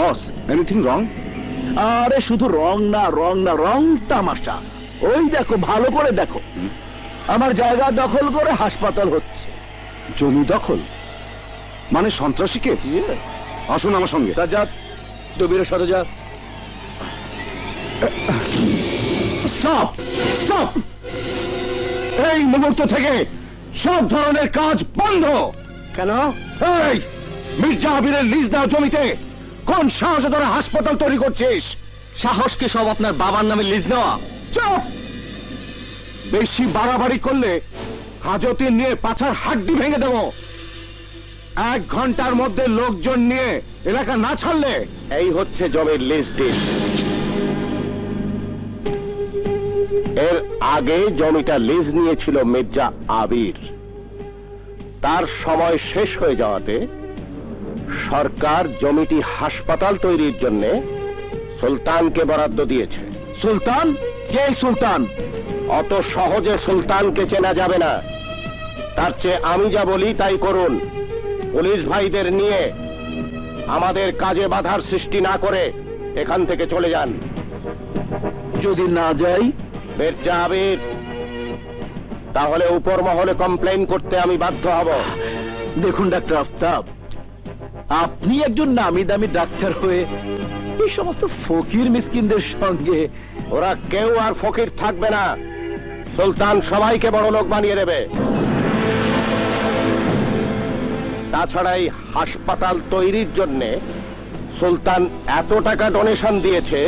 বস, anything wrong? আরে শুধু রং না, রং তামাশা। ওই দেখো, ভালো করে দেখো, আমার জায়গা দখল করে হাসপাতাল হচ্ছে। জমি দখল মানে সন্ত্রাসী কেস? আসুন আমার সঙ্গে। সাজ্জাদ, ডুবির সাথে যা। স্টপ স্টপ, এই মুহূর্ত থেকে সব ধরনের কাজ বন্ধ। কেন? এই মির্জা আবিরের লিজ দেওয়া জমিতে কোন সাহসে ধরে হাসপাতাল তৈরি করছিস? সাহস কি সব আপনার বাবার নামে লিজ নেওয়া? চুপ! বেশি বাড়াবাড়ি করলে হাজতে নিয়ে পাছার হাড্ডি ভেঙে দেব। 1 ঘন্টার মধ্যে লোকজন নিয়ে এলাকা না ছাড়লে। এই হচ্ছে জমির লিজ ডিল। এর আগে জমিটা লিজ নিয়েছিল মির্জা আবির। তার সময় শেষ হয়ে যাওয়াতে সরকার জমিটি হাসপাতাল তৈরির জন্য সুলতানকে বরাদ্দ দিয়েছে। সুলতান? কে সুলতান? অত সহজে সুলতানকে চেনা যাবে না। তার চেয়ে আমি যা বলি তাই করুন। পুলিশ ভাইদের নিয়ে আমাদের কাজে বাধার সৃষ্টি না করে এখান থেকে চলে যান। যদি না যাই? মির্জা আবির, তাহলে উপর মহলে কমপ্লেইন করতে আমি বাধ্য হব। দেখুন ডাক্তার আফতাব, আপনি একজন নামি দামি ডাক্তার হয়ে এই সমস্ত ফকির মিসকিনদের সঙ্গে। ওরা কেউ আর ফকির থাকবে না। সুলতান সবাইকে বড় লোক বানিয়ে দেবে। তাছাড়া এই হাসপাতাল তৈরির জন্য সুলতান এত টাকা ডোনেশন দিয়েছে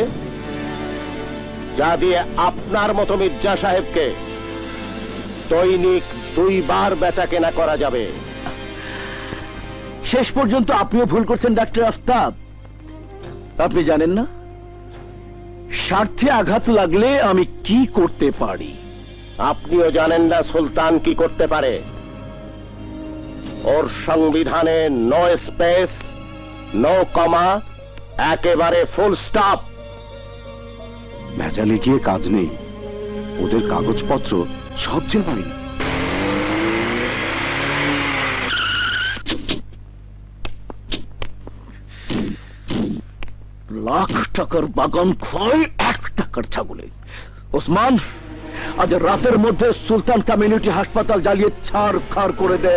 যা দিয়ে আপনার মতো মির্জা সাহেবকে দৈনিক 2 বার বেচা কেনা করা যাবে। শেষ পর্যন্ত আপনিও ভুল করছেন ডাক্তার আফতাব। আপনি জানেন না স্বার্থে আঘাত লাগলে আমি কি করতে পারি? আপনিও জানেন না সুলতান কি করতে পারে। ওর সংবিধানে নো স্পেস, নো কমা, একেবারে ফুল স্টপ। ভেজালে গিয়ে কাজ নেই, ওদের কাগজপত্র সব যে পারি। লাখ টাকার বাগান খয় 1 টাকার ছাগলে। ওসমান, আজ রাতের মধ্যে সুলতান কমিউনিটি হাসপাতাল জ্বালিয়ে ছাড়খাড় করে দে।